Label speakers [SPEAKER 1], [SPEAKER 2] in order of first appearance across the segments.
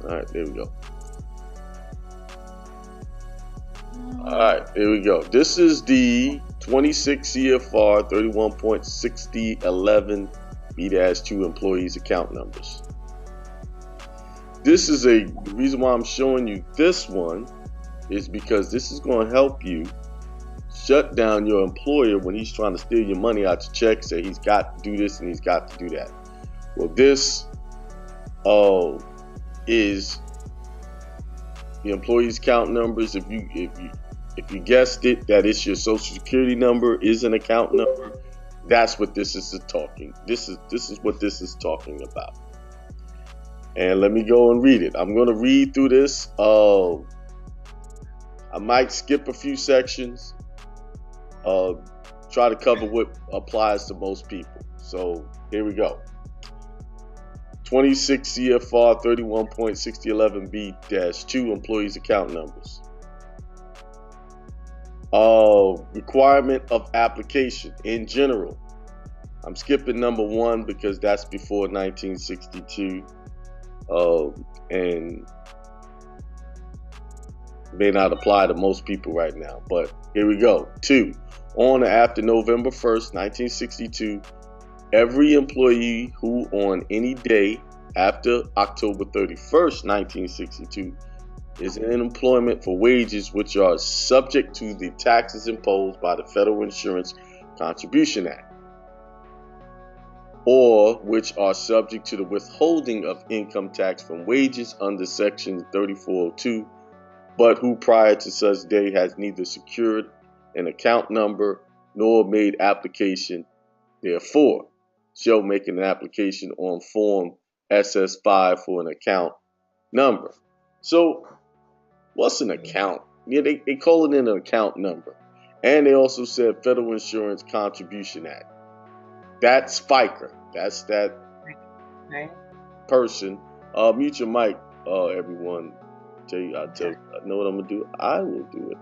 [SPEAKER 1] All right, there we go. All right, here we go. This is the 26 CFR 31.6011 B-2 employees account numbers. This is the reason why I'm showing you this one is because this is going to help you shut down your employer when he's trying to steal your money out your check, say he's got to do this and he's got to do that. Well, this is the employees account numbers. If you guessed it, that it's your social security number is an account number. That's what this is talking. This is what this is talking about. And let me go and read it. I'm going to read through this. I might skip a few sections. Try to cover what applies to most people. So here we go. 26 CFR 31.6011B-2 employees account numbers. Requirement of application in general. I'm skipping number 1 because that's before 1962 and may not apply to most people right now, but here we go. 2, on or after November 1st, 1962, every employee who on any day after October 31st, 1962 is in employment for wages which are subject to the taxes imposed by the Federal Insurance Contribution Act, or which are subject to the withholding of income tax from wages under Section 3402, but who prior to such day has neither secured an account number nor made application, therefore shall make an application on Form SS5 for an account number. So what's an account? Yeah, they call it an account number. And they also said Federal Insurance Contribution Act. That's FICA. That's that person. Mute your mic, everyone. I know what I'm gonna do. I will do it.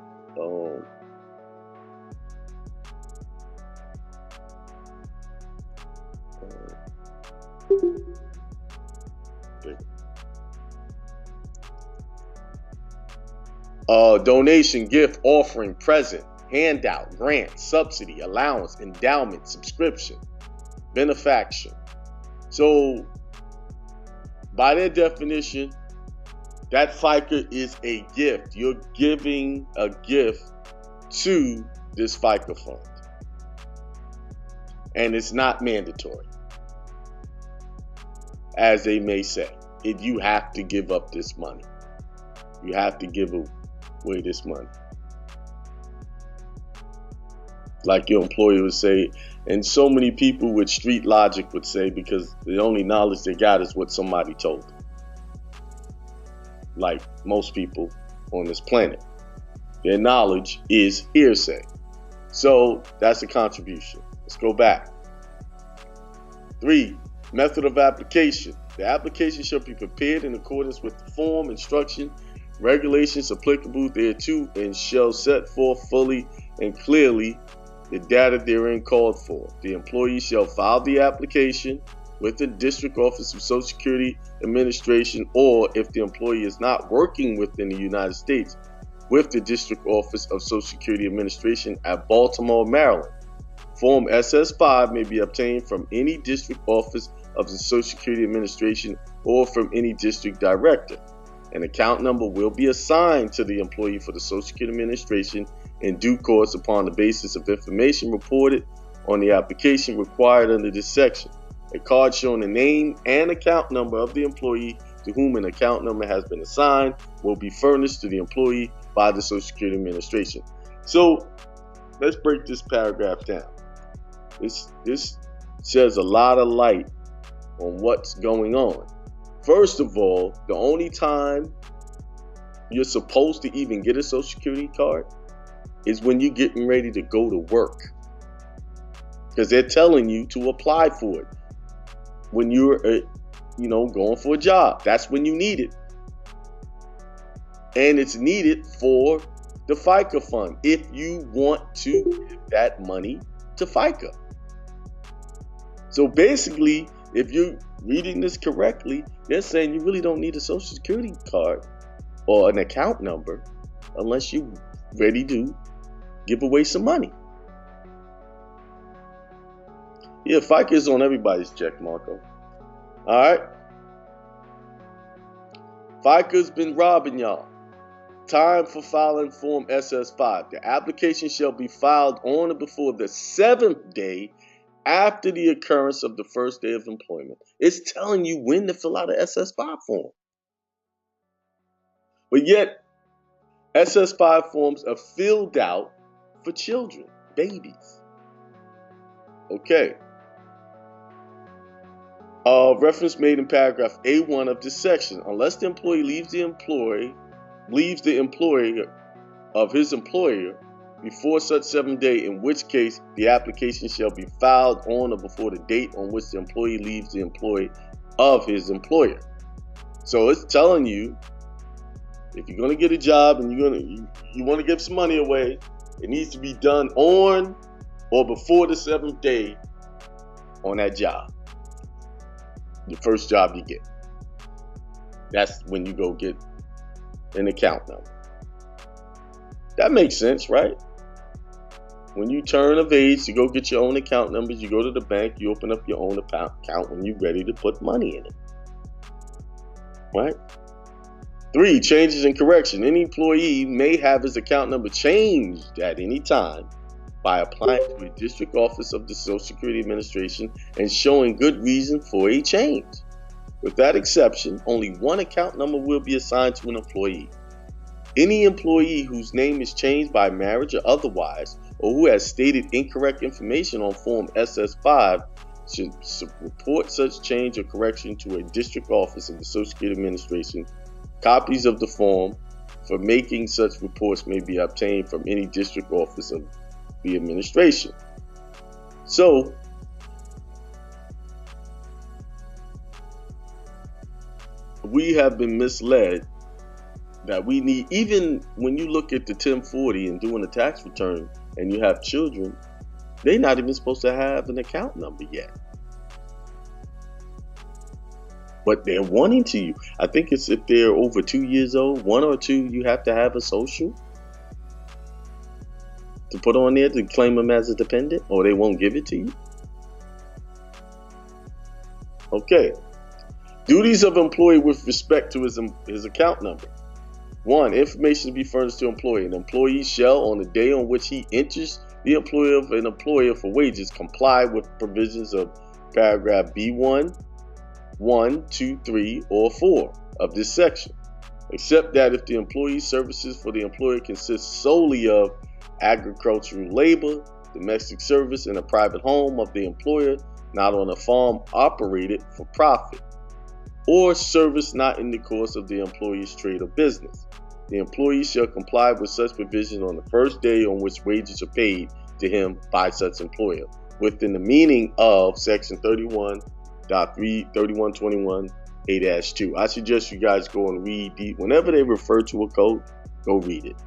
[SPEAKER 1] Donation, gift, offering, present, handout, grant, subsidy, allowance, endowment, subscription, benefaction. So by their definition, that FICA is a gift. You're giving a gift to this FICA fund. And it's not mandatory, as they may say. You have to give up this money. You have to give away this money. Like your employer would say, and so many people with street logic would say, because the only knowledge they got is what somebody told them. Like most people on this planet, their knowledge is hearsay. So that's a contribution. Let's go back. 3, method of application. The application shall be prepared in accordance with the form, instruction, regulations applicable thereto, and shall set forth fully and clearly the data therein called for. The employee shall file the application with the District Office of Social Security Administration, or if the employee is not working within the United States, with the District Office of Social Security Administration at Baltimore, Maryland. Form SS5 may be obtained from any district office of the Social Security Administration or from any district director. An account number will be assigned to the employee for the Social Security Administration in due course upon the basis of information reported on the application required under this section. A card showing the name and account number of the employee to whom an account number has been assigned will be furnished to the employee by the Social Security Administration. So let's break this paragraph down. This sheds a lot of light on what's going on. First of all, the only time you're supposed to even get a Social Security card is when you're getting ready to go to work, because they're telling you to apply for it when you're going for a job. That's when you need it, and it's needed for the FICA fund if you want to give that money to FICA. So basically, if you reading this correctly, they're saying you really don't need a social security card or an account number unless you're ready to give away some money. Yeah, FICA is on everybody's check, Marco. All right. FICA's been robbing y'all. Time for filing Form SS5. The application shall be filed on or before the 7th day after the occurrence of the first day of employment. It's telling you when to fill out an SS5 form. But yet, SS5 forms are filled out for children, babies. Okay. Reference made in paragraph A1 of this section. Unless the employee leaves the employer of his employer before such 7th day, in which case the application shall be filed on or before the date on which the employee leaves the employee of his employer. So it's telling you, if you're going to get a job and you want to give some money away, it needs to be done on or before the 7th day on that job. The first job you get. That's when you go get an account number. That makes sense, right? When you turn of age to go get your own account numbers, you go to the bank, you open up your own account when you're ready to put money in it. Right? 3, changes and correction. Any employee may have his account number changed at any time by applying to a district office of the Social Security Administration and showing good reason for a change. With that exception, only one account number will be assigned to an employee. Any employee whose name is changed by marriage or otherwise, or who has stated incorrect information on Form SS5 should report such change or correction to a district office of the Social Security Administration. Copies of the form for making such reports may be obtained from any district office of the administration. So, we have been misled that we need, even when you look at the 1040 and doing a tax return and you have children, they're not even supposed to have an account number yet. But they're wanting to you. I think it's if they're over 2 years old, 1 or 2, you have to have a social to put on there to claim them as a dependent, or they won't give it to you. Okay. Duties of employee with respect to his account number. 1. Information to be furnished to employee. An employee shall, on the day on which he enters the employer of an employer for wages, comply with provisions of paragraph B1, 1, 2, 3, or 4 of this section, except that if the employee's services for the employer consist solely of agricultural labor, domestic service in a private home of the employer, not on a farm operated for profit, or service not in the course of the employee's trade or business. The employee shall comply with such provision on the first day on which wages are paid to him by such employer, within the meaning of section 31.3, I suggest you guys go and read whenever they refer to a code, go read it.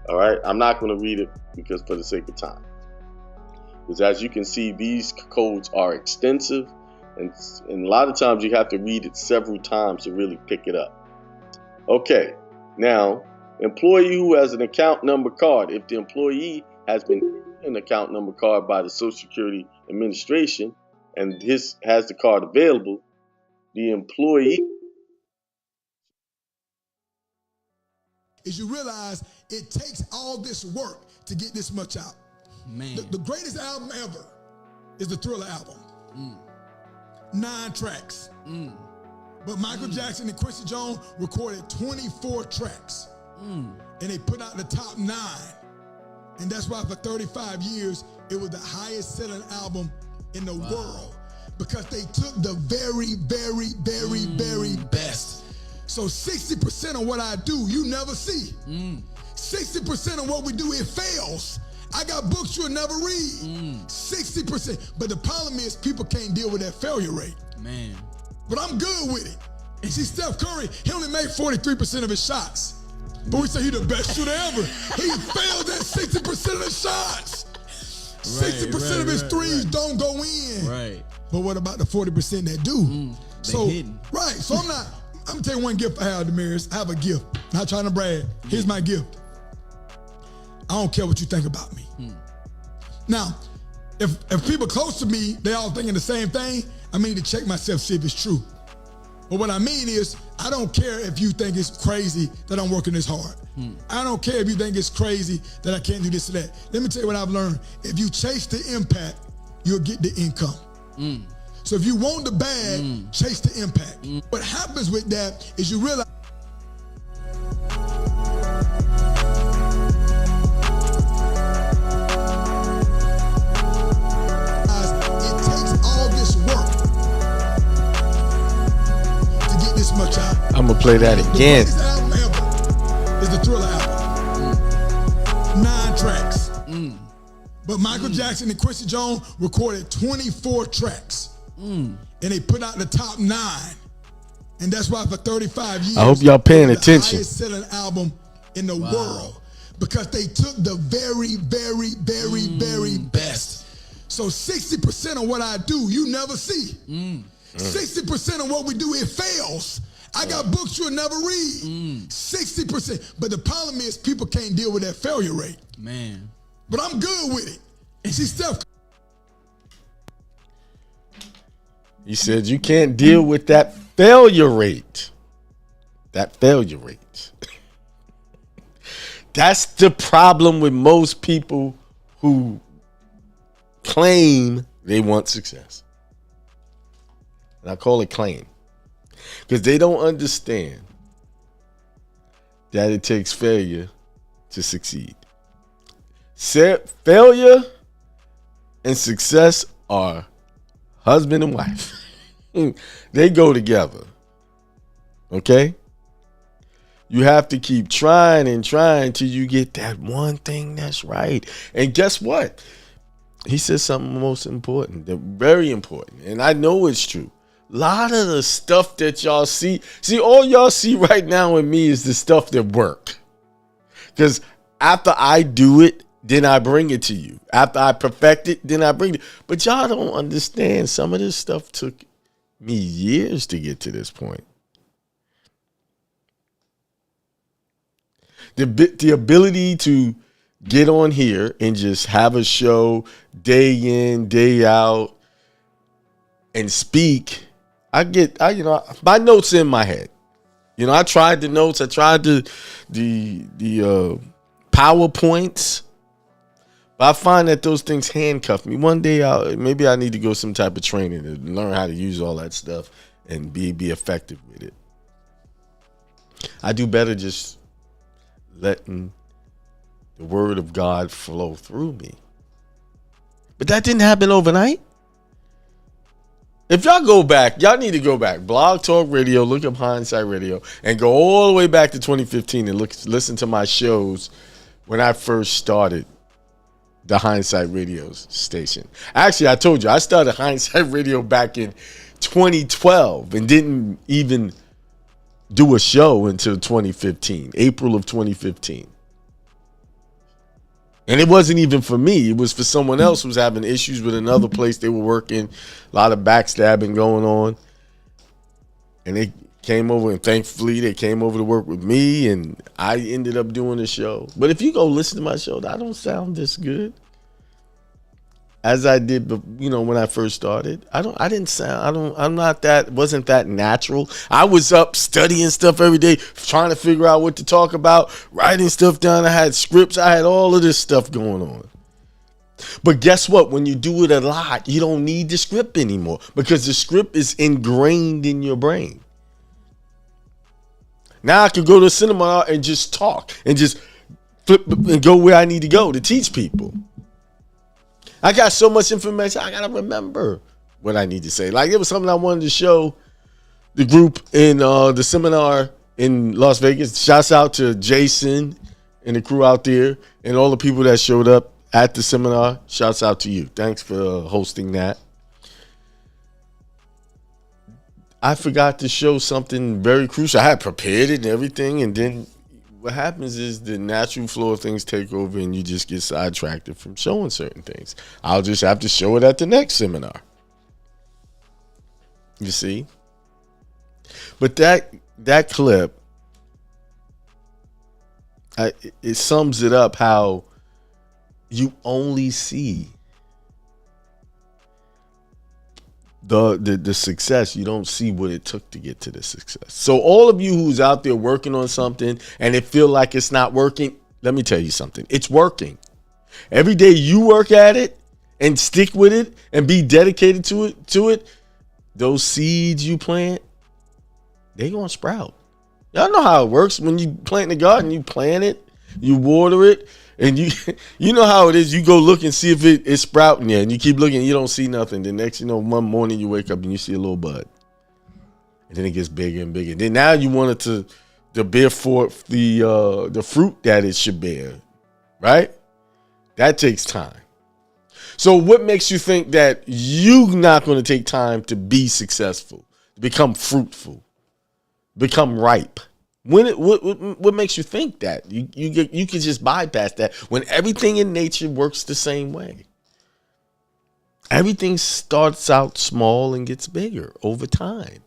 [SPEAKER 1] All right, I'm not going to read it because for the sake of time. Because as you can see, these codes are extensive, and a lot of times you have to read it several times to really pick it up. Okay, now, employee who has an account number card. If the employee has been given an account number card by the Social Security Administration and has the card available, the employee
[SPEAKER 2] is you realize it takes all this work to get this much out.
[SPEAKER 3] Man.
[SPEAKER 2] The greatest album ever is the Thriller album. 9 tracks. But Michael Jackson and Quincy Jones recorded 24 tracks. And they put out the top 9. And that's why for 35 years, it was the highest selling album in the world. Because they took the very, very, very, very best. So 60% of what I do, you never see. 60% of what we do, it fails. I got books you'll never read. 60%. But the problem is people can't deal with that failure rate.
[SPEAKER 3] Man.
[SPEAKER 2] But I'm good with it. And see, Steph Curry, he only made 43% of his shots. But we say he the best shooter ever. He failed at 60% of the shots. 60% of his threes don't go in.
[SPEAKER 3] Right.
[SPEAKER 2] But what about the 40% that do? So
[SPEAKER 3] hidden.
[SPEAKER 2] right. So I'm gonna tell you one gift I have, Damaris. I have a gift. Not trying to brag. Here's my gift. I don't care what you think about me. Now, if people close to me, they all thinking the same thing, I need to check myself, see if it's true. But what I mean is, I don't care if you think it's crazy that I'm working this hard. I don't care if you think it's crazy that I can't do this or that. Let me tell you what I've learned. If you chase the impact, you'll get the income. So if you want the bag, chase the impact. What happens with that is you realize it takes all this work to get this much out.
[SPEAKER 4] I'm gonna play that again.
[SPEAKER 2] The greatest album ever is the Thriller album. 9 tracks. But Michael Jackson and Quincy Jones recorded 24 tracks. And they put out the top 9. And that's why for 35 years,
[SPEAKER 4] I hope y'all paying attention.
[SPEAKER 2] The highest selling album in the world. Because they took the very, very, very, very best. So 60% of what I do, you never see. 60% of what we do, it fails. I got books you'll never read. 60%. But the problem is people can't deal with that failure rate.
[SPEAKER 3] Man.
[SPEAKER 2] But I'm good with it. And see, Steph.
[SPEAKER 4] He said you can't deal with that failure rate. That failure rate. That's the problem with most people who claim they want success. And I call it claim. Because they don't understand that it takes failure to succeed. Failure and success are husband and wife. They go together. Okay? You have to keep trying and trying till you get that one thing that's right. And guess what? He said something most important, very important. And I know it's true. A lot of the stuff that y'all see, all y'all see right now with me is the stuff that work. Because after I do it, then I bring it to you. After I perfect it, then I bring it. But y'all don't understand. Some of this stuff took me years to get to this point. The ability to get on here and just have a show day in, day out and speak. My notes in my head. I tried the notes. I tried the PowerPoints. But I find that those things handcuff me. One day, maybe I need to go some type of training to learn how to use all that stuff and be effective with it. I do better just letting the word of God flow through me. But that didn't happen overnight. If y'all go back, y'all need to go back. Blog Talk Radio, look up Hindsight Radio, and go all the way back to 2015 and listen to my shows when I first started the Hindsight Radio station. Actually, I told you, I started Hindsight Radio back in 2012 and didn't even do a show until 2015, April of 2015. And it wasn't even for me. It was for someone else who was having issues with another place they were working. A lot of backstabbing going on. And they came over, and thankfully they came over to work with me, and I ended up doing the show. But if you go listen to my show, I don't sound this good as I did, when I first started. Wasn't that natural. I was up studying stuff every day, trying to figure out what to talk about, writing stuff down. I had scripts. I had all of this stuff going on. But guess what? When you do it a lot, you don't need the script anymore because the script is ingrained in your brain. Now I can go to a cinema and just talk and just flip and go where I need to go to teach people. I got so much information, I got to remember what I need to say. Like, it was something I wanted to show the group in the seminar in Las Vegas. Shouts out to Jason and the crew out there and all the people that showed up at the seminar. Shouts out to you. Thanks for hosting that. I forgot to show something very crucial. I had prepared it and everything, and then what happens is the natural flow of things take over and you just get sidetracked from showing certain things. I'll just have to show it at the next seminar. You see? But that clip, it sums it up how you only see the success. You don't see what it took to get to the success. So all of you who's out there working on something and it feel like it's not working, let me tell you something. It's working. Every day you work at it and stick with it and be dedicated to it, those seeds you plant, they gonna sprout. Y'all know how it works. When you plant in the garden, you plant it, you water it, and you know how it is. You go look and see if it's sprouting there, and you keep looking, you don't see nothing. The next, one morning you wake up and you see a little bud, and then it gets bigger and bigger. Then now you want it to bear forth the fruit that it should bear, right? That takes time. So what makes you think that you're not going to take time to be successful, to become fruitful, become ripe? What makes you think that? You can just bypass that when everything in nature works the same way. Everything starts out small and gets bigger over time.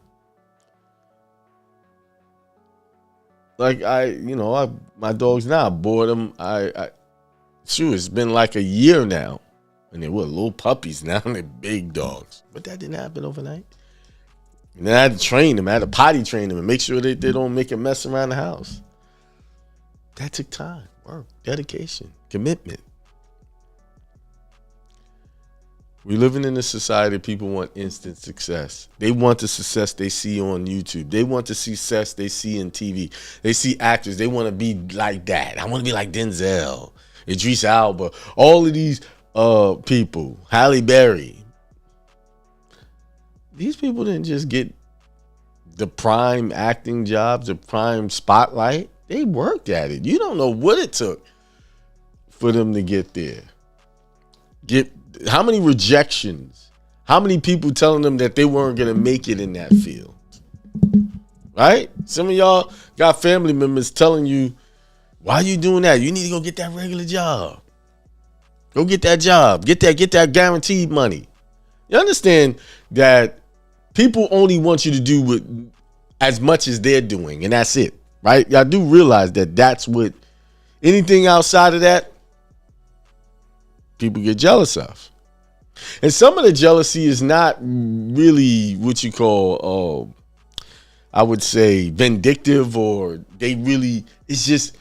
[SPEAKER 4] Like my dogs now, I bought them. It's been like a year now. And they were little puppies. Now they're big dogs. But that didn't happen overnight. And then I had to train them. I had to potty train them and make sure they don't make a mess around the house. That took time, work, dedication, commitment. We're living in a society people want instant success. They want the success they see on YouTube. They want the success they see in TV. They see actors. They want to be like that. I want to be like Denzel, Idris Elba, all of these people, Halle Berry. These people didn't just get the prime acting jobs, the prime spotlight. They worked at it. You don't know what it took for them to get there. How many rejections? How many people telling them that they weren't going to make it in that field? Right? Some of y'all got family members telling you, why are you doing that? You need to go get that regular job. Go get that job. Get that guaranteed money. You understand that people only want you to do with as much as they're doing, and that's it, right? Y'all do realize that that's what anything outside of that, people get jealous of. And some of the jealousy is not really what you call, I would say, vindictive, or it's just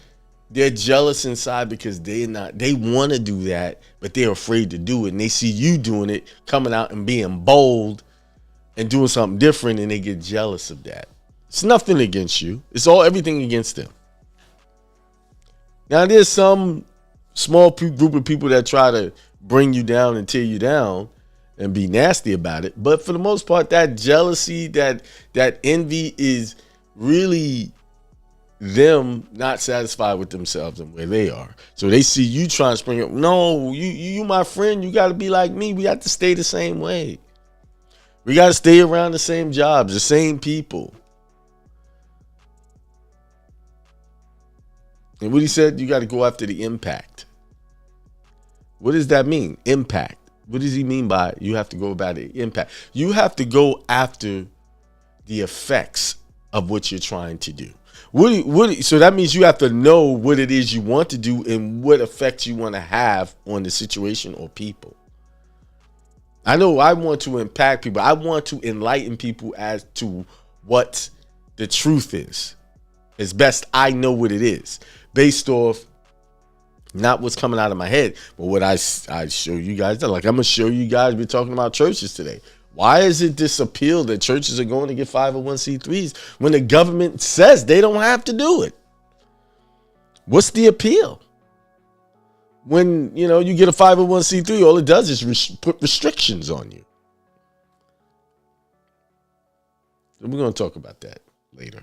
[SPEAKER 4] they're jealous inside because they want to do that, but they're afraid to do it. And they see you doing it, coming out and being bold and doing something different, and they get jealous of that. It's nothing against you. It's everything against them. Now, there's some small group of people that try to bring you down and tear you down and be nasty about it. But for the most part, that jealousy, that envy is really them not satisfied with themselves and where they are. So they see you trying to spring up. No, you my friend. You got to be like me. We got to stay the same way. We got to stay around the same jobs, the same people. And what he said, you got to go after the impact. What does that mean? Impact. What does he mean by you have to go about the impact? You have to go after the effects of what you're trying to do. So that means you have to know what it is you want to do and what effects you want to have on the situation or people. I know I want to impact people. I want to enlighten people as to what the truth is. As best I know what it is. Based off not what's coming out of my head, but what I show you guys. Like I'm going to show you guys, we're talking about churches today. Why is it this appeal that churches are going to get 501c3s when the government says they don't have to do it? What's the appeal? When, you get a 501c3, all it does is put restrictions on you. So we're going to talk about that later.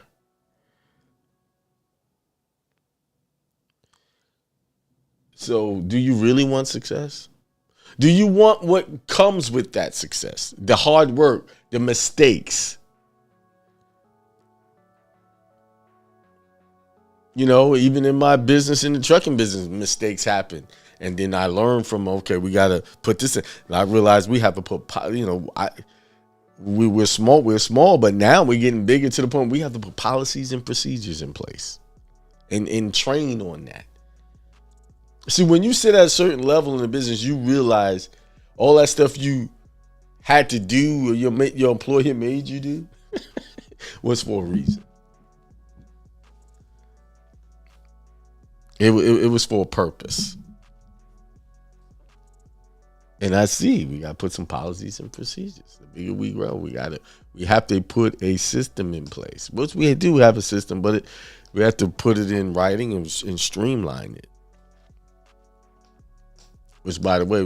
[SPEAKER 4] So do you really want success? Do you want what comes with that success? The hard work, the mistakes. Even in my business, in the trucking business, mistakes happen. And then I learned from, okay, we got to put this in. And I realized we have to put, we're small, but now we're getting bigger to the point we have to put policies and procedures in place and train on that. See, when you sit at a certain level in the business, you realize all that stuff you had to do or your employer made you do was for a reason. It was for a purpose. And I see we got to put some policies and procedures. The bigger we grow, we have to put a system in place. Which we do have a system, but we have to put it in writing and streamline it. Which, by the way,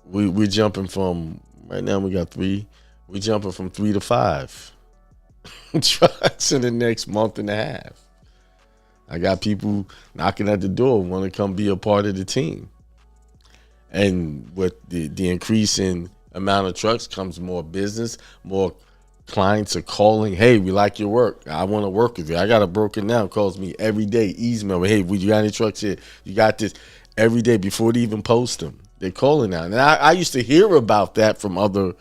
[SPEAKER 4] we're jumping from right now. We got 3. We're jumping from 3 to 5 trucks in the next month and a half. I got people knocking at the door, want to come be a part of the team. And with the increase in amount of trucks comes more business, more clients are calling. Hey, we like your work. I want to work with you. I got a broker now calls me every day, email me. Hey, you got any trucks here? You got this every day before they even post them. They're calling now. And I used to hear about that from other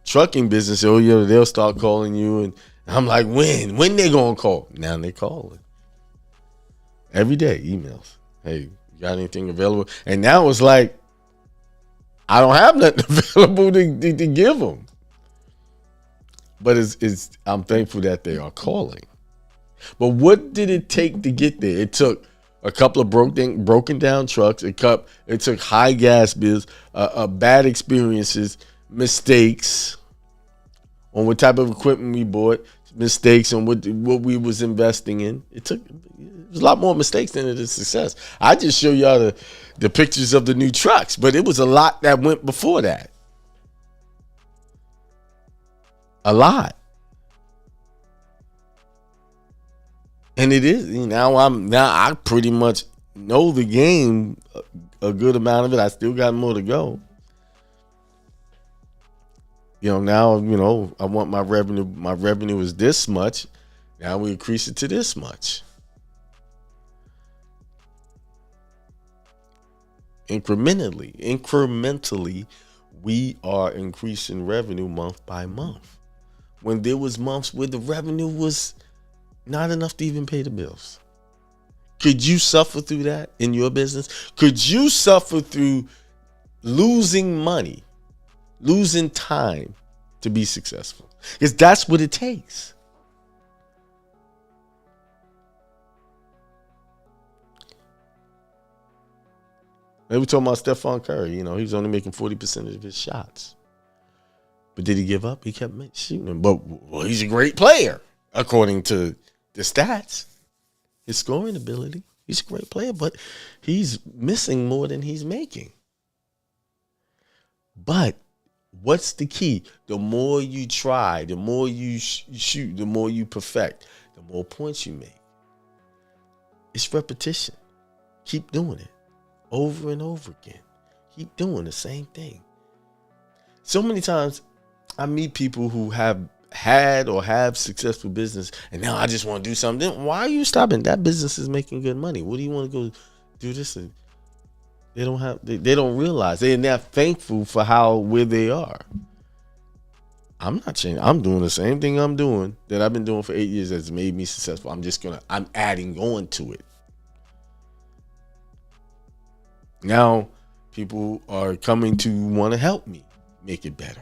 [SPEAKER 4] trucking businesses. Oh, yeah, they'll start calling you. And I'm like, when they going to call? Now they calling. Every day, emails. Hey, you got anything available? And now it's like, I don't have nothing available to give them. But I'm thankful that they are calling. But what did it take to get there? It took a couple of broken down trucks. It took high gas bills, bad experiences, mistakes on what type of equipment we bought, mistakes on what we was investing in. It was a lot more mistakes than it is success. I just show y'all the pictures of the new trucks, but it was a lot that went before that. A lot. And it is now I pretty much know the game, a good amount of it. I still got more to go. Now, I want my revenue. My revenue is this much. Now we increase it to this much. Incrementally, we are increasing revenue month by month. When there was months where the revenue was not enough to even pay the bills. Could you suffer through that in your business? Could you suffer through losing money, losing time to be successful? Because that's what it takes. They were talking about Stephon Curry. He was only making 40% of his shots. But did he give up? He kept shooting them. But he's a great player, according to the stats. His scoring ability. He's a great player, but he's missing more than he's making. But what's the key? The more you try, the more you shoot, the more you perfect, the more points you make. It's repetition. Keep doing it over and over again. Keep doing the same thing. So many times I meet people who have had or have successful business, and now I just want to do something. Then why are you stopping? That business is making good money. What do you want to go do this? And they don't realize they're not thankful for where they are. I'm not changing. I'm doing the same thing I'm doing that I've been doing for 8 years that's made me successful. I'm adding on to it. Now people are coming to want to help me make it better.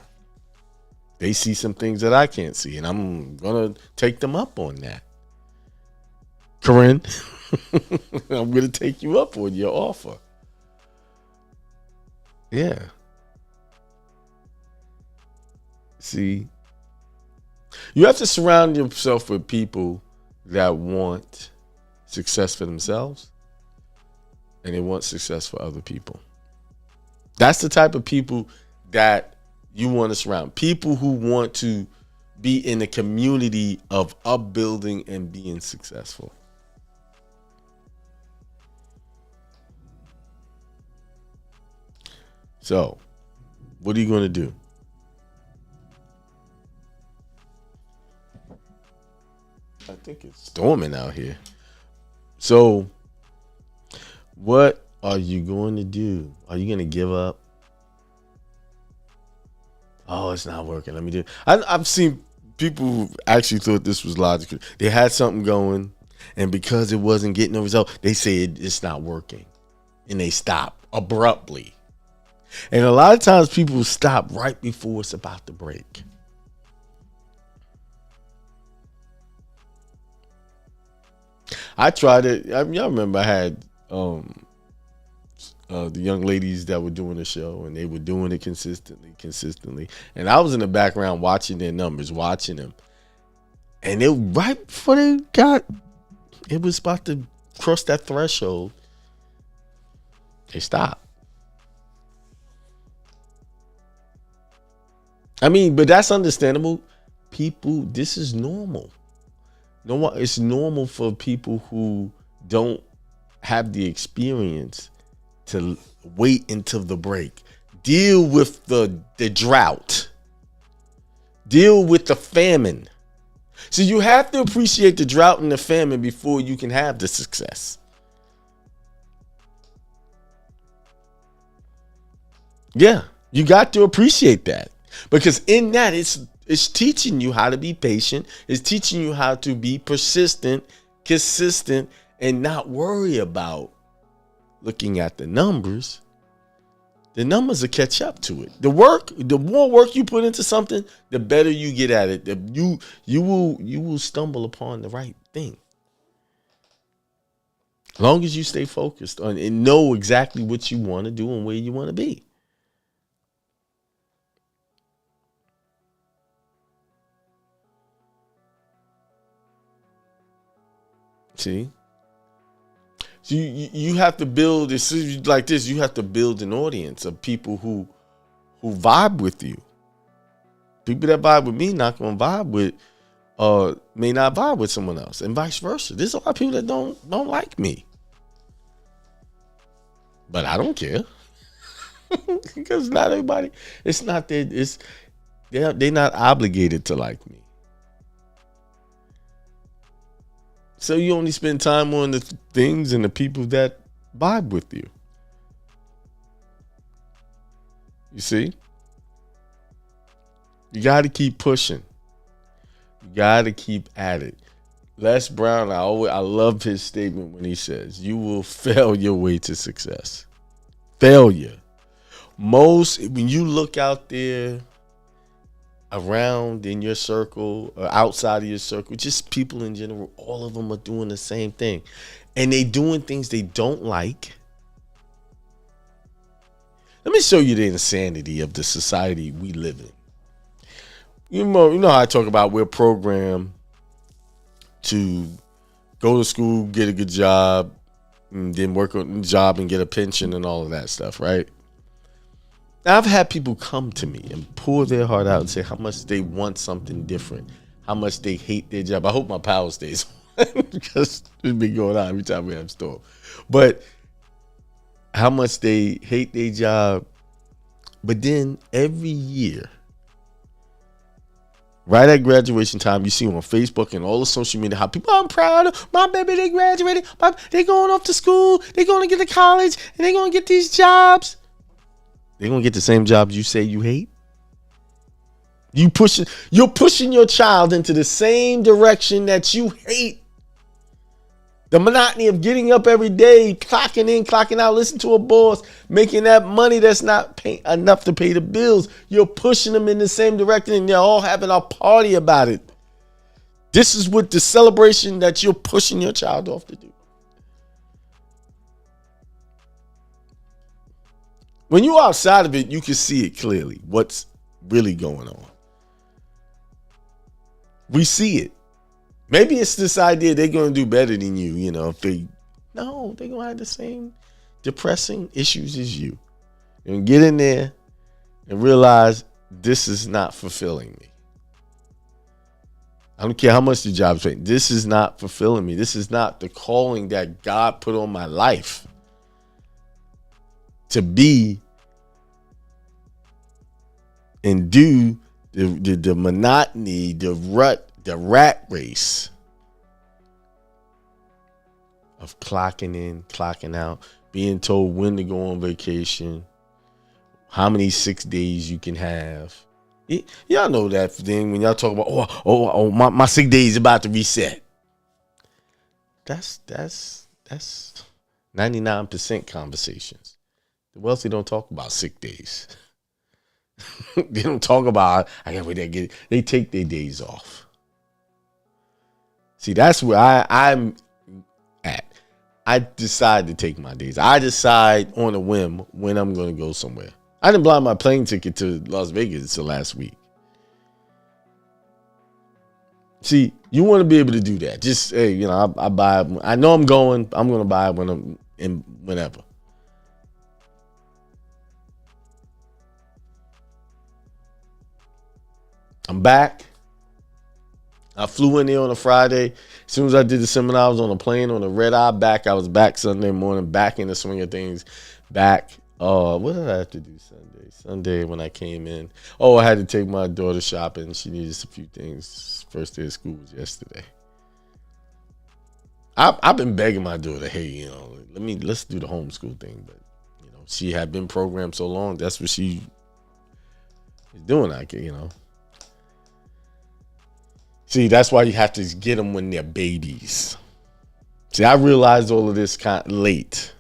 [SPEAKER 4] They see some things that I can't see, and I'm going to take them up on that. Corinne, I'm going to take you up on your offer. Yeah. See, you have to surround yourself with people that want success for themselves and they want success for other people. That's the type of people that you want to surround. People who want to be in a community of upbuilding and being successful. So, what are you going to do? I think it's storming out here. So, what are you going to do? Are you going to give up? Oh, it's not working. Let me do it. I've seen people who actually thought this was logical. They had something going, and because it wasn't getting a result, they said it's not working. And they stop abruptly. And a lot of times people stop right before it's about to break. I tried it. Y'all remember I had the young ladies that were doing the show, and they were doing it consistently. And I was in the background watching their numbers, watching them. And it right before it was about to cross that threshold, they stopped. I mean, but that's understandable. People, this is normal. It's normal for people who don't have the experience to wait until the break. Deal with the drought. Deal with the famine. So you have to appreciate the drought and the famine before you can have the success. Yeah, you got to appreciate that. Because in that, it's teaching you how to be patient. It's teaching you how to be persistent, consistent, and not worry about looking at the numbers. The numbers will catch up to it. The more work you put into something, the better you get at it. You will stumble upon the right thing. As long as you stay focused on and know exactly what you want to do and where you want to be. See? So you have to build this like this. You have to build an audience of people who vibe with you. People that vibe with me not gonna vibe with, may not vibe with someone else, and vice versa. There's a lot of people that don't like me, but I don't care because not everybody. It's not that they're not obligated to like me. So you only spend time on the things and the people that vibe with you. You see? You got to keep pushing. You got to keep at it. Les Brown, I love his statement when he says, you will fail your way to success. Failure. When you look out there around in your circle or outside of your circle, just people in general, all of them are doing the same thing. And they doing things they don't like. Let me show you the insanity of the society we live in. You know how I talk about we're programmed to go to school, get a good job, and then work on the job and get a pension and all of that stuff, right? Now, I've had people come to me and pour their heart out and say how much they want something different, how much they hate their job. I hope my power stays on because it's been going on every time we have a storm. But how much they hate their job. But then every year, right at graduation time, you see on Facebook and all the social media how people, I'm proud of my baby, they graduated, they going off to school, they going to get to college, and they going to get these jobs. They're going to get the same jobs you say you hate. You're pushing your child into the same direction that you hate. The monotony of getting up every day, clocking in, clocking out, listening to a boss, making that money that's not enough to pay the bills. You're pushing them in the same direction and they're all having a party about it. This is what the celebration that you're pushing your child off to do. When you're outside of it, you can see it clearly, what's really going on. We see it. Maybe it's this idea they're going to do better than you, they're going to have the same depressing issues as you. And get in there and realize this is not fulfilling me. I don't care how much the job's paying. This is not fulfilling me. This is not the calling that God put on my life. To be and do the monotony, the rut, the rat race of clocking in, clocking out, being told when to go on vacation, how many 6 days you can have, Y'all know that thing when y'all talk about my sick day is about to reset. That's 99% conversations. The wealthy don't talk about sick days. They don't talk about I can't wait to get it. They take their days off. See, that's where I'm at. I decide to take my days. I decide on a whim when I'm going to go somewhere. I didn't buy my plane ticket to Las Vegas until last week. See, you want to be able to do that. Just, hey, I buy. I know I'm going. I'm going to buy it when I'm in, whenever. I'm back. I flew in there on a Friday. As soon as I did the seminar, I was on a plane on a red eye back. I was back Sunday morning, back in the swing of things. Back. What did I have to do Sunday? Sunday when I came in. I had to take my daughter shopping. She needed a few things. First day of school was yesterday. I've been begging my daughter, hey, let's do the homeschool thing. But she had been programmed so long. That's what she is doing. See, that's why you have to get them when they're babies. See, I realized all of this kind of late.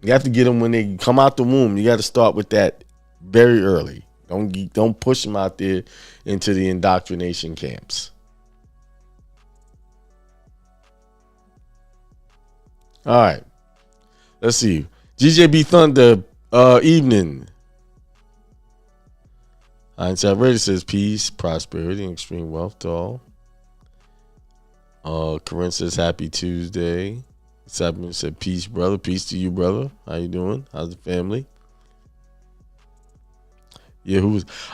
[SPEAKER 4] You have to get them when they come out the womb. You got to start with that very early. Don't push them out there into the indoctrination camps. All right. Let's see. GJB Thunder, evening. Hindsight Radio says peace, prosperity, and extreme wealth to all. Corinne says happy Tuesday. Sapman said peace, brother. Peace to you, brother. How you doing? How's the family? Yeah,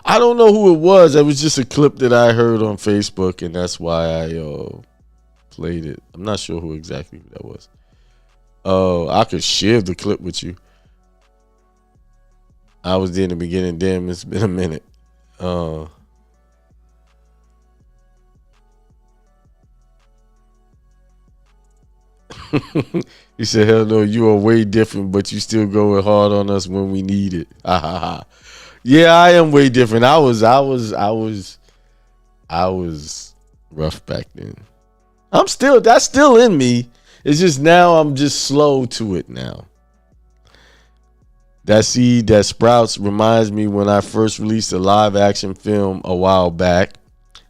[SPEAKER 4] I don't know who it was. It was just a clip that I heard on Facebook, and that's why I played it. I'm not sure who exactly that was. I could share the clip with you. I was there in the beginning. Damn, it's been a minute. He said, hell no, you are way different, but you still going hard on us when we need it. Yeah, I am way different. I was rough back then. That's still in me. It's just now I'm just slow to it now. That seed that sprouts reminds me when I first released a live action film a while back.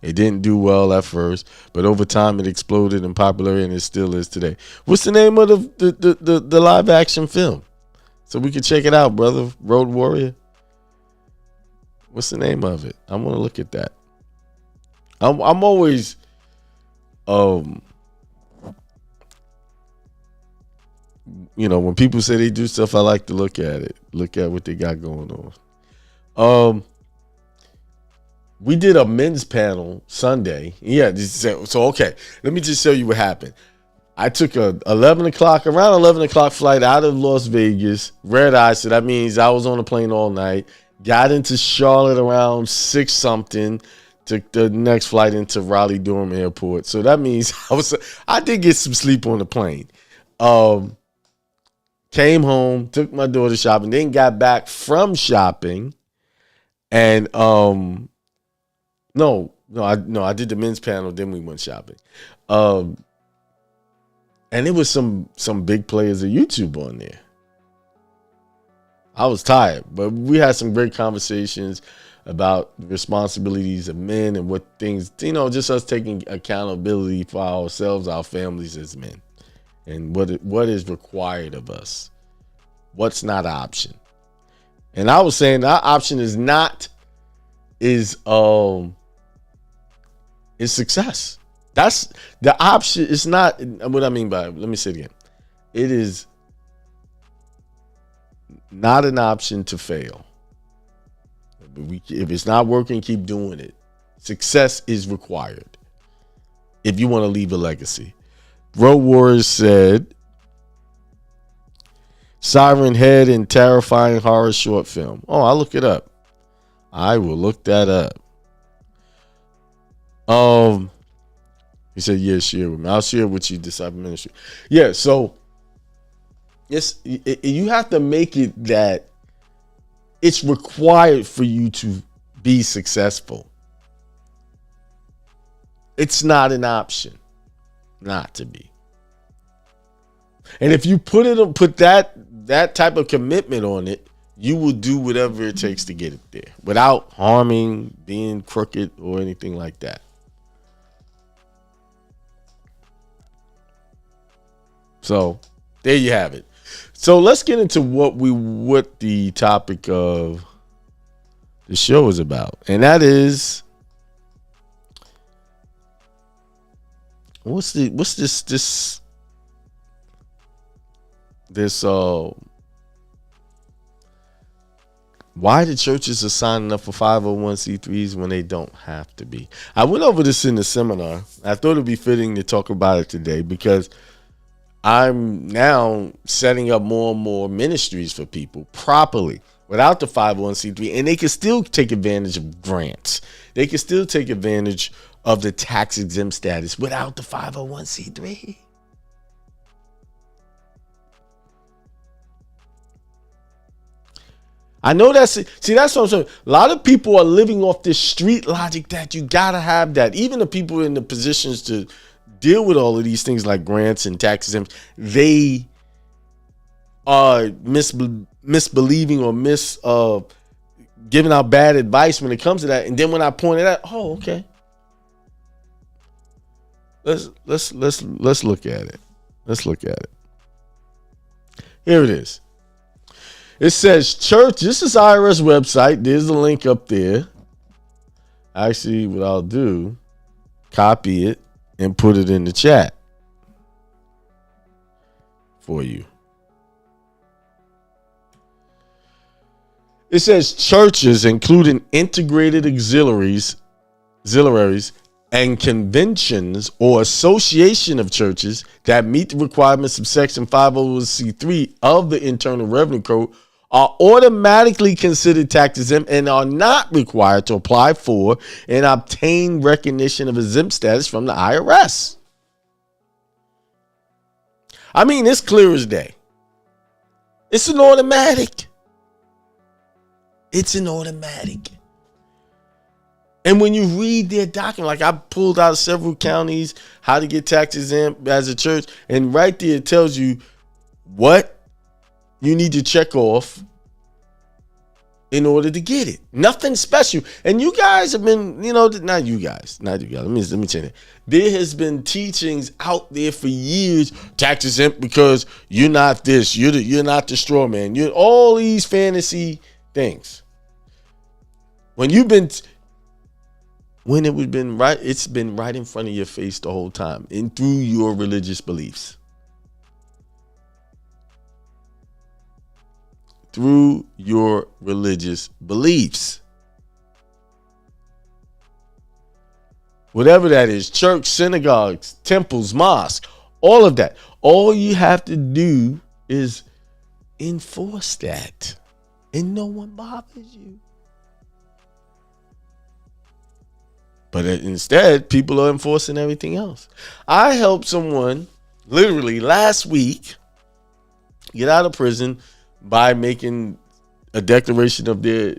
[SPEAKER 4] It didn't do well at first, but over time it exploded in popularity and it still is today. What's the name of the live action film? So we can check it out, brother. Road Warrior. What's the name of it? I want to look at that. I'm always when people say they do stuff, I like to look at it. Look at what they got going on. We did a men's panel Sunday. Yeah, so okay. Let me just show you what happened. I took around 11 o'clock flight out of Las Vegas, red eye. So that means I was on a plane all night. Got into Charlotte around 6 something. Took the next flight into Raleigh-Durham Airport. So that means I did get some sleep on the plane. Came home, took my daughter shopping, then got back from shopping, and I did the men's panel, then we went shopping, and it was some big players of YouTube on there. I was tired, but we had some great conversations about the responsibilities of men and what things, just us taking accountability for ourselves, our families as men. And what is required of us. What's not an option. And I was saying our option is success. That's the option. It's not what I mean by it. Let me say it again. It is not an option to fail. If it's not working, keep doing it. Success is required if you want to leave a legacy. Road Warriors said, Siren Head and terrifying horror short film. Oh, I'll look it up. I will look that up. He said, yeah, share with me. I'll share with you Disciple Ministry. Yeah, so you have to make it that it's required for you to be successful. It's not an option not to be. And if you put that type of commitment on it, you will do whatever it takes to get it there without harming, being crooked, or anything like that. So there you have it. So let's get into what the topic of the show is about. And that is, what's this why the churches are signing up for 501c3s when they don't have to be. I went over this in the seminar. I thought it'd be fitting to talk about it today because I'm now setting up more and more ministries for people properly without the 501c3, and they can still take advantage of grants. They can still take advantage of the tax-exempt status without the 501c3. I know that's what I'm saying. A lot of people are living off this street logic that you gotta have that. Even the people in the positions to deal with all of these things like grants and tax exempts, they are misbelieving or giving out bad advice when it comes to that. And then when I point it out, oh, okay. Let's look at it. Let's look at it. Here it is. It says church. This is IRS website. There's a link up there. Actually, what I'll do, copy it and put it in the chat for you. It says churches, including integrated auxiliaries and conventions or association of churches that meet the requirements of Section 501c3 of the Internal Revenue Code, are automatically considered tax exempt and are not required to apply for and obtain recognition of exempt status from the IRS. I mean, it's clear as day. It's an automatic. It's an automatic. And when you read their document, like I pulled out several counties, how to get tax exempt as a church, and right there it tells you what you need to check off in order to get it. Nothing special. And you guys have been, not you guys. Let me tell you. There has been teachings out there for years, tax exempt because you're not this, you're not the straw man. You're all these fantasy things. It's been right in front of your face the whole time and through your religious beliefs. Through your religious beliefs. Whatever that is, church, synagogues, temples, mosques, all of that. All you have to do is enforce that, and no one bothers you. But instead, people are enforcing everything else. I helped someone literally last week get out of prison by making a declaration of their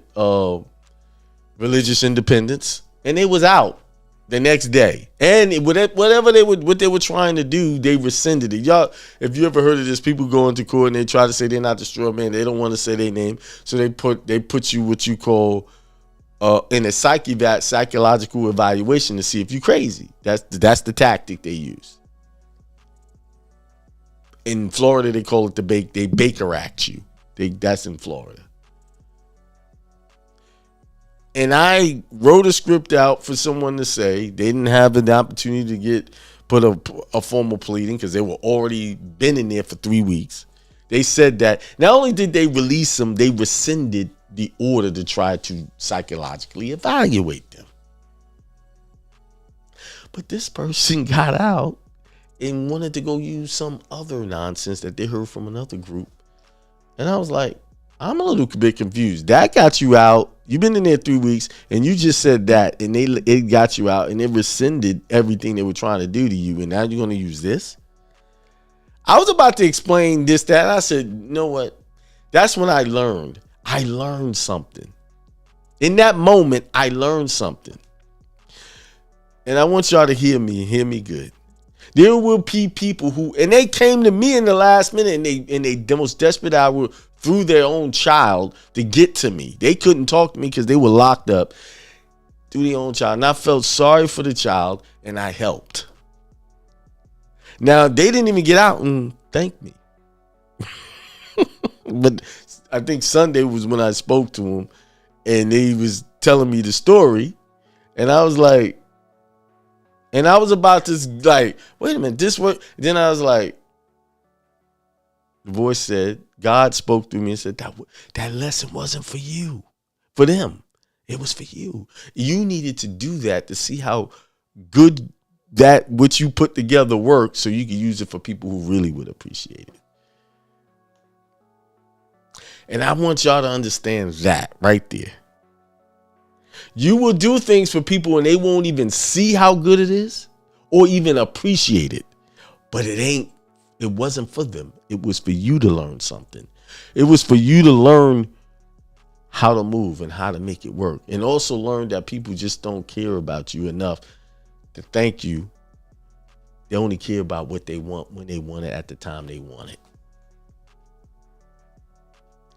[SPEAKER 4] religious independence, and they was out the next day. And what they were trying to do, they rescinded it. Y'all, if you ever heard of this, people go into court and they try to say they're not the straw man. They don't want to say their name, so they put you what you call in a psychological evaluation to see if you're crazy. That's the tactic they use. In Florida, they call it they Baker Act you. That's in Florida. And I wrote a script out for someone to say. They didn't have an opportunity to put a formal pleading because they were already been in there for 3 weeks. They said that not only did they release them, they rescinded the order to try to psychologically evaluate them. But this person got out and wanted to go use some other nonsense that they heard from another group. And I was like, I'm a little bit confused. That got you out. You've been in there 3 weeks and you just said that, and it got you out and it rescinded everything they were trying to do to you. And now you're going to use this? I was about to explain this, that. I said, you know what? That's when I learned something. In that moment, I learned something. And I want y'all to hear me good. There will be people who, and they came to me in the last minute and they the most desperate hour through their own child to get to me. They couldn't talk to me because they were locked up through their own child. And I felt sorry for the child and I helped. Now, they didn't even get out and thank me. But I think Sunday was when I spoke to him and he was telling me the story. And I was like, and I was about to like, wait a minute, this what? Then I was like, the voice said, God spoke through me and said, that lesson wasn't for you, for them. It was for you. You needed to do that to see how good that what you put together works so you can use it for people who really would appreciate it. And I want y'all to understand that right there. You will do things for people and they won't even see how good it is or even appreciate it. But it wasn't for them. It was for you to learn something. It was for you to learn how to move and how to make it work. And also learn that people just don't care about you enough to thank you. They only care about what they want when they want it at the time they want it.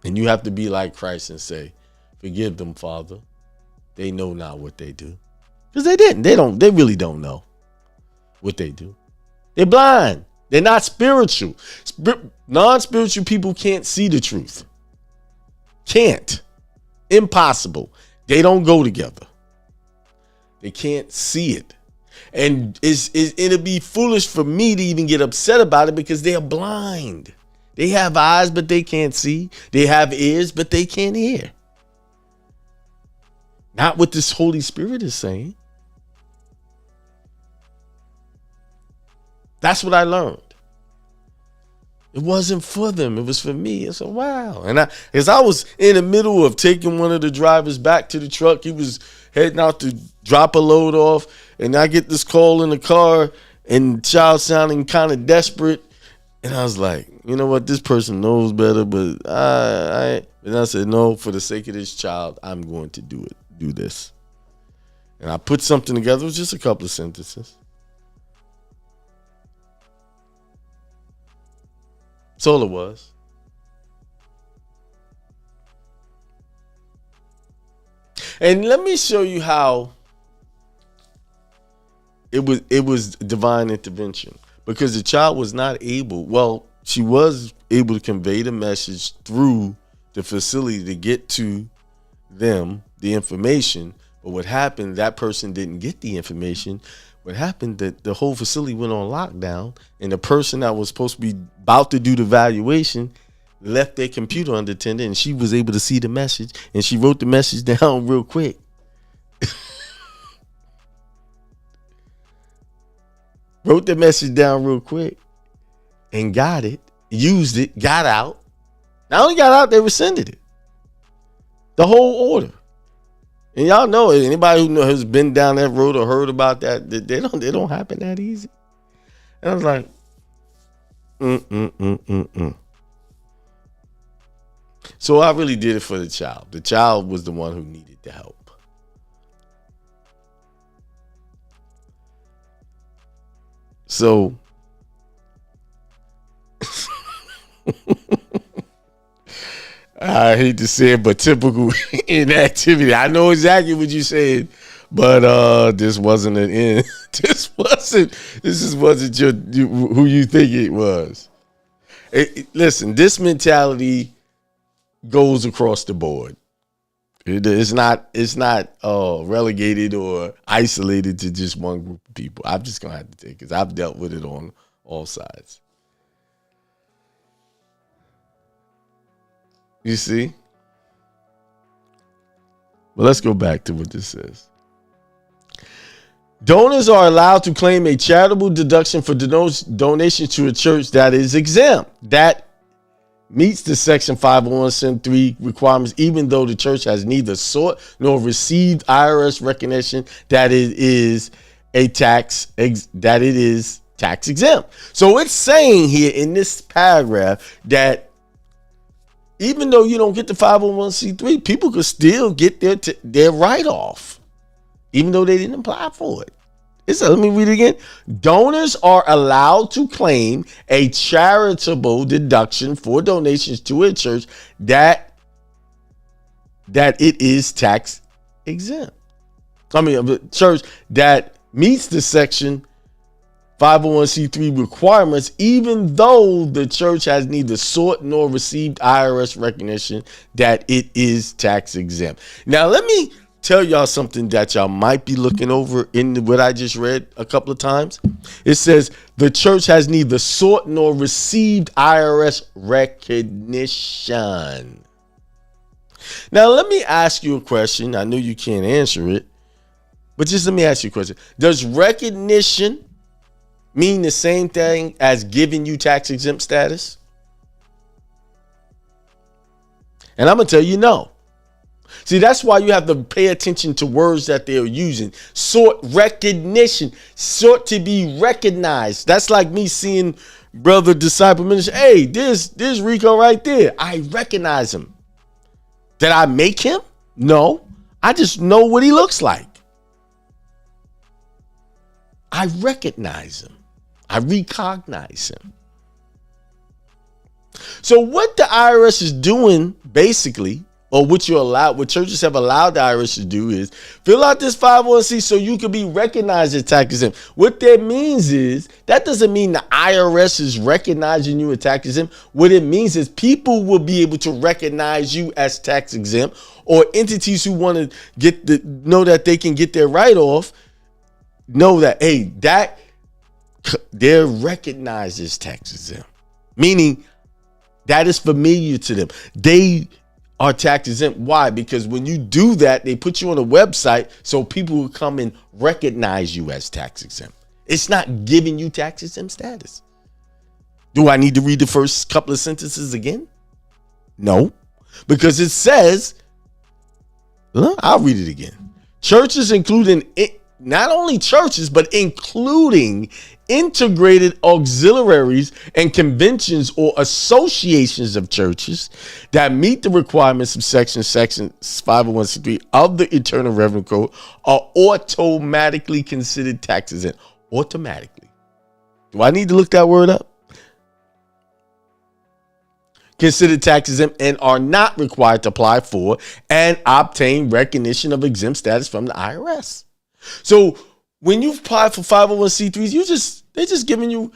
[SPEAKER 4] And you have to be like Christ and say, forgive them, Father. They know not what they do. Because they didn't. They really don't know what they do. They're blind. They're not spiritual. Non-spiritual people can't see the truth. Can't. Impossible. They don't go together. They can't see it. And it'll be foolish for me to even get upset about it because they are blind. They have eyes, but they can't see. They have ears, but they can't hear. Not what this Holy Spirit is saying. That's what I learned. It wasn't for them. It was for me. I said, wow. And as I was in the middle of taking one of the drivers back to the truck, he was heading out to drop a load off. And I get this call in the car and the child sounding kind of desperate. And I was like, you know what? This person knows better, but and I said, no, for the sake of this child, I'm going to do this. And I put something together. It was just a couple of sentences. That's all it was. And let me show you how it was divine intervention. Because the child was not able, well, she was able to convey the message through the facility to get to them, the information. But what happened, that person didn't get the information. What happened, that the whole facility went on lockdown, and the person that was supposed to be about to do the valuation left their computer unattended, and she was able to see the message, and she wrote the message down real quick. Wrote the message down real quick and got it, used it, got out. Not only got out, they rescinded it. The whole order. And y'all know, anybody who has been down that road or heard about that, they don't happen that easy. And I was like, So I really did it for the child. The child was the one who needed the help. So I hate to say it, but typical inactivity. I know exactly what you said, but this wasn't an end. This wasn't who you think it was. Listen, this mentality goes across the board. It's not relegated or isolated to just one group of people. I'm just gonna have to take it because I've dealt with it on all sides. You see? But let's go back to what this says. Donors are allowed to claim a charitable deduction for donations to a church that is exempt. That meets the Section 501(3) requirements, even though the church has neither sought nor received IRS recognition that it is tax exempt. So it's saying here in this paragraph that even though you don't get the 501c3, people could still get their write-off, even though they didn't apply for it. Let me read it again. Donors are allowed to claim a charitable deduction for donations to a church that it is tax exempt. A church that meets the section 501c3 requirements, even though the church has neither sought nor received IRS recognition that it is tax exempt. Now, let me tell y'all something that y'all might be looking over in what I just read a couple of times. It says the church has neither sought nor received IRS recognition. Now, let me ask you a question. I know you can't answer it, but just let me ask you a question. Does recognition mean the same thing as giving you tax exempt status? And I'm going to tell you no. See, that's why you have to pay attention to words that they're using. Sought recognition, sought to be recognized. That's like me seeing brother disciple minister. Hey, there's Rico right there. I recognize him. Did I make him? No, I just know what he looks like. I recognize him. I recognize him. So what the IRS is doing basically, or what churches have allowed the IRS to do, is fill out this 501c so you can be recognized as tax exempt. What that means is, that doesn't mean the IRS is recognizing you as tax exempt. What it means is people will be able to recognize you as tax exempt, or entities who want to know that they can get their write-off, know that, hey, that they're recognized as tax exempt, meaning that is familiar to them. They are tax exempt. Why? Because when you do that, they put you on a website so people will come and recognize you as tax exempt. It's not giving you tax exempt status. Do I need to read the first couple of sentences again? No, because it says, I'll read it again. Churches, including not only churches, but including integrated auxiliaries and conventions or associations of churches that meet the requirements of section 501c3 of the Internal Revenue Code are automatically considered tax exempt. Automatically. Do I need to look that word up? Considered tax exempt and are not required to apply for and obtain recognition of exempt status from the IRS. So when you apply for 501c3s, they're just giving you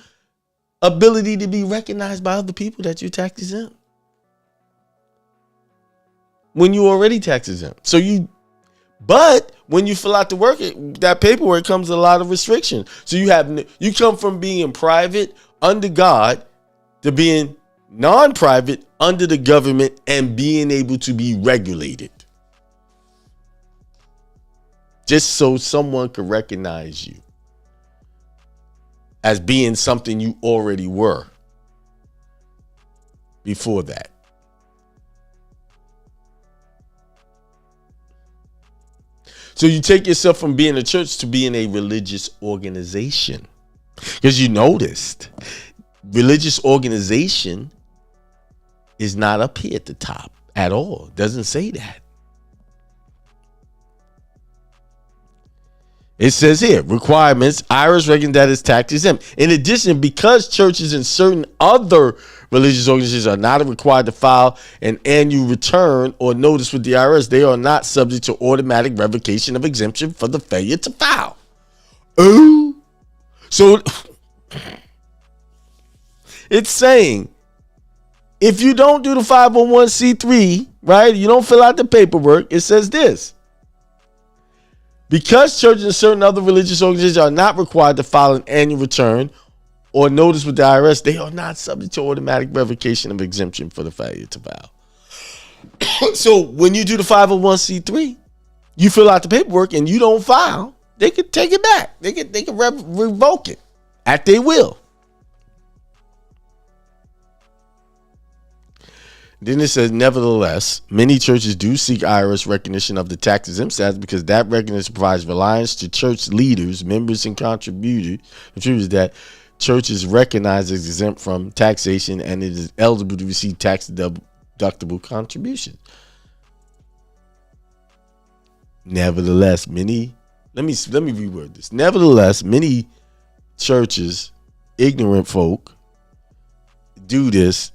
[SPEAKER 4] ability to be recognized by other people that you're tax exempt when you're already tax exempt. But when you fill out the work, that paperwork comes with a lot of restrictions. So you come from being private under God to being non-private under the government and being able to be regulated. Just so someone could recognize you as being something you already were before that. So you take yourself from being a church to being a religious organization. Because you noticed, religious organization is not up here at the top at all. It doesn't say that. It says here, requirements, IRS reckons that is tax exempt. In addition, because churches and certain other religious organizations are not required to file an annual return or notice with the IRS, they are not subject to automatic revocation of exemption for the failure to file. Oh, so it's saying if you don't do the 501c3, right, you don't fill out the paperwork, it says this. Because churches and certain other religious organizations are not required to file an annual return or notice with the IRS, they are not subject to automatic revocation of exemption for the failure to file. So when you do the 501c3, you fill out the paperwork and you don't file, they can take it back. They can revoke it at their will. Then it says, nevertheless, many churches do seek IRS recognition of the tax exempt status because that recognition provides reliance to church leaders, members, and contributors that churches recognize as exempt from taxation and it is eligible to receive tax deductible contributions. Nevertheless, let me reword this. Nevertheless, many churches, ignorant folk, do this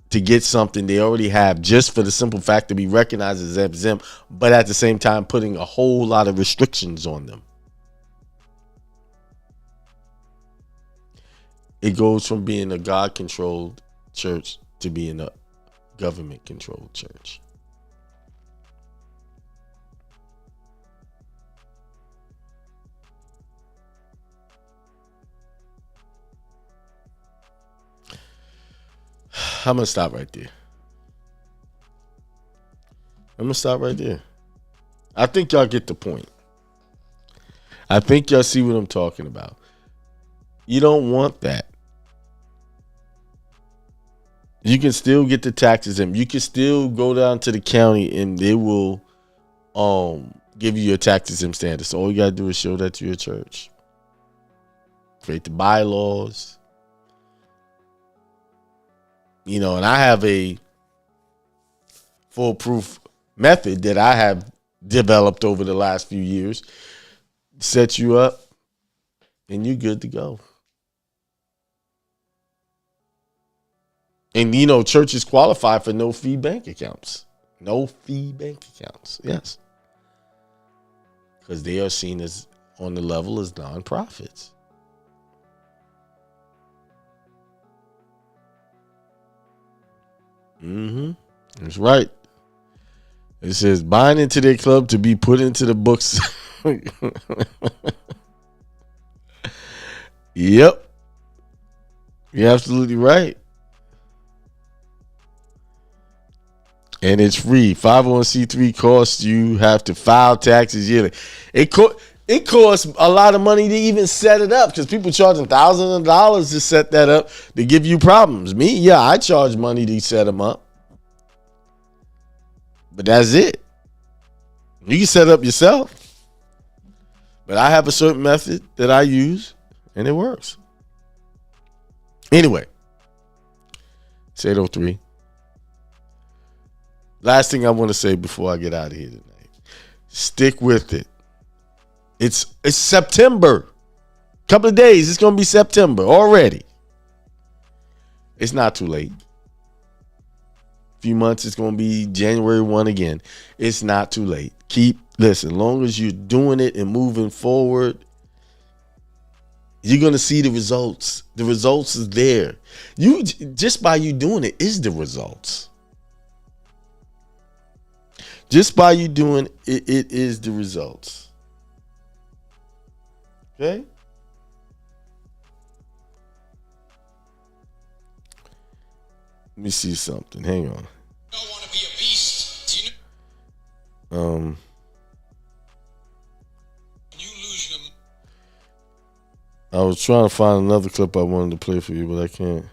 [SPEAKER 4] to get something they already have just for the simple fact to be recognized as exempt, but at the same time putting a whole lot of restrictions on them. It goes from being a God-controlled church to being a government-controlled church. I'm going to stop right there. I think y'all get the point. I think y'all see what I'm talking about. You don't want that. You can still get the taxes in. You can still go down to the county and they will give you your tax exempt status. So all you got to do is show that to your church. Create the bylaws. You know, and I have a foolproof method that I have developed over the last few years. Set you up and you're good to go. And, you know, churches qualify for no-fee bank accounts. No-fee bank accounts, yes. Because they are seen as on the level as nonprofits. That's right. It says bind into their club to be put into the books. Yep. You're absolutely right. And it's free. 501c3 costs you have to file taxes yearly. It costs a lot of money to even set it up because people charging thousands of dollars to set that up to give you problems. I charge money to set them up. But that's it. You can set it up yourself. But I have a certain method that I use and it works. Anyway, it's 8:03. Last thing I want to say before I get out of here tonight. Stick with it. It's September. Couple of days. It's going to be September already. It's not too late. Few months, it's going to be January 1 again. It's not too late. Listen, as long as you're doing it and moving forward, you're going to see the results. The results is there. Just by you doing it is the results. Just by you doing it, it is the results. Okay? Let me see something. Hang on.
[SPEAKER 3] You don't want to be a beast.
[SPEAKER 4] You
[SPEAKER 3] lose them.
[SPEAKER 4] I was trying to find another clip I wanted to play for you, but I can't.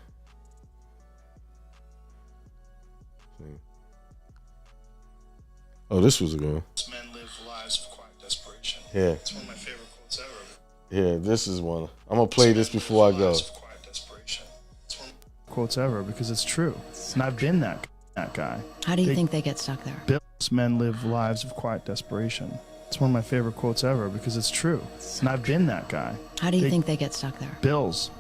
[SPEAKER 4] Oh, this was a good one.
[SPEAKER 3] Men live lives of quiet desperation.
[SPEAKER 4] Yeah.
[SPEAKER 3] It's one of my favorite quotes ever.
[SPEAKER 4] Yeah, this is one. I'm going to play this before I go.
[SPEAKER 3] Quotes ever because it's true. And I've been that guy.
[SPEAKER 5] How do you think they get stuck there?
[SPEAKER 3] Men live lives of quiet desperation. It's one of my favorite quotes ever because it's true. And I've been that guy.
[SPEAKER 5] How do you think they get stuck there?
[SPEAKER 3] Bills.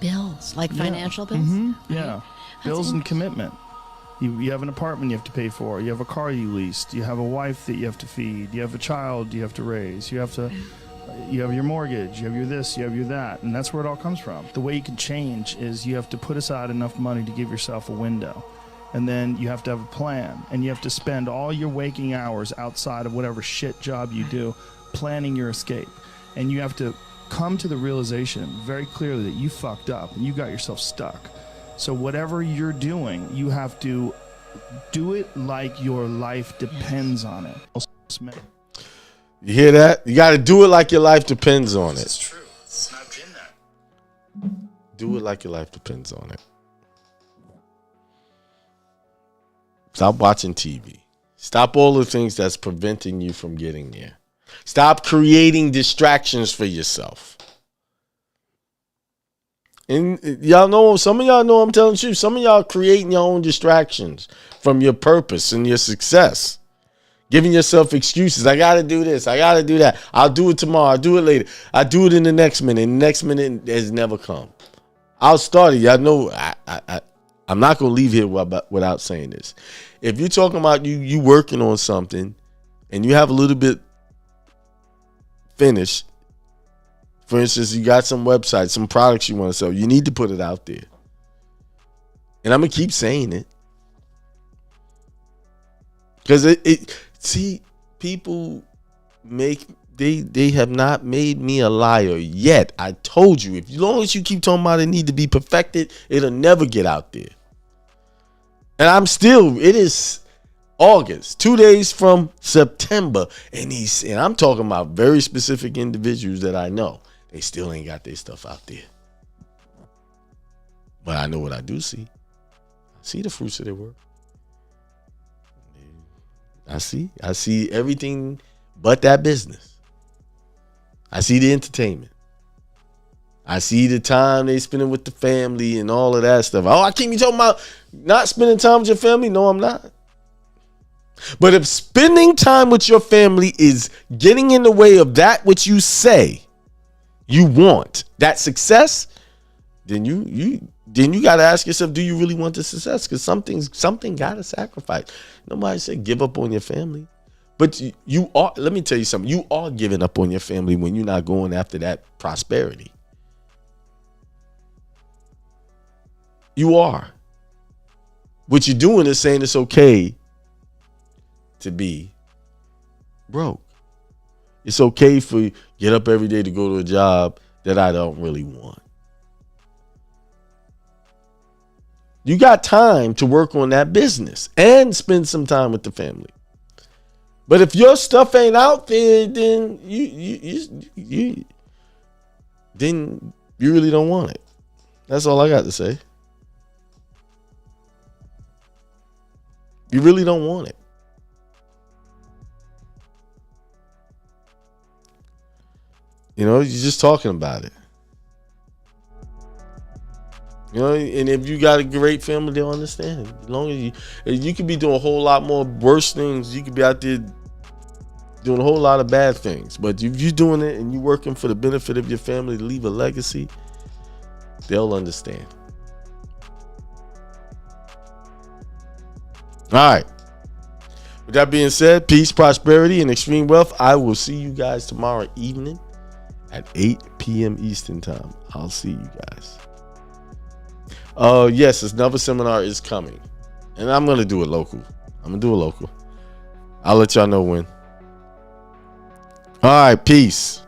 [SPEAKER 5] Bills? Like financial bills?
[SPEAKER 3] Mm-hmm. Yeah. Bills and commitment. You have an apartment you have to pay for. You have a car you leased. You have a wife that you have to feed. You have a child you have to raise. You have your mortgage. You have your this. You have your that. And that's where it all comes from. The way you can change is you have to put aside enough money to give yourself a window. And then you have to have a plan. And you have to spend all your waking hours outside of whatever shit job you do planning your escape. And you have to come to the realization very clearly that you fucked up and you got yourself stuck. So whatever you're doing, you have to do it like your life depends on it.
[SPEAKER 4] You hear that? You got to do it like your life depends on it.
[SPEAKER 3] It's true. I've been that.
[SPEAKER 4] Do it like your life depends on it. Stop watching TV. Stop all the things that's preventing you from getting there. Stop creating distractions for yourself. And y'all know, some of y'all know I'm telling you, some of y'all creating your own distractions from your purpose and your success. Giving yourself excuses. I got to do this. I got to do that. I'll do it tomorrow. I'll do it later. I'll do it in the next minute. And the next minute has never come. I'll start it. Y'all know I'm not going to leave here without saying this. If you're talking about you working on something and you have a little bit finished, for instance, you got some websites, some products you want to sell, you need to put it out there. And I'm going to keep saying it. Because see, people they have not made me a liar yet. I told you, as long as you keep talking about it need to be perfected, it'll never get out there. And it is August, 2 days from September, and I'm talking about very specific individuals that I know. They still ain't got their stuff out there. But I know what I do see. I see the fruits of their work. I see everything but that business. I see the entertainment. I see the time they spending with the family and all of that stuff. Oh, I can't be talking about not spending time with your family. No, I'm not. But if spending time with your family is getting in the way of that which you say you want, that success, then you got to ask yourself, do you really want the success? Because something got to sacrifice. Nobody said give up on your family. But you are, let me tell you something. You are giving up on your family when you're not going after that prosperity. You are. What you're doing is saying it's okay to be broke. It's okay for you to get up every day to go to a job that I don't really want. You got time to work on that business and spend some time with the family. But if your stuff ain't out there, then you really don't want it. That's all I got to say. You really don't want it. You're just talking about it. And if you got a great family, they'll understand it. As long as you could be doing a whole lot more worse things. You could be out there doing a whole lot of bad things. But if you're doing it and you're working for the benefit of your family to leave a legacy, they'll understand. All right. With that being said, peace, prosperity, and extreme wealth. I will see you guys tomorrow evening at 8 p.m. Eastern time. I'll see you guys. Yes, another seminar is coming. And I'm going to do it local. I'll let y'all know when. All right, peace.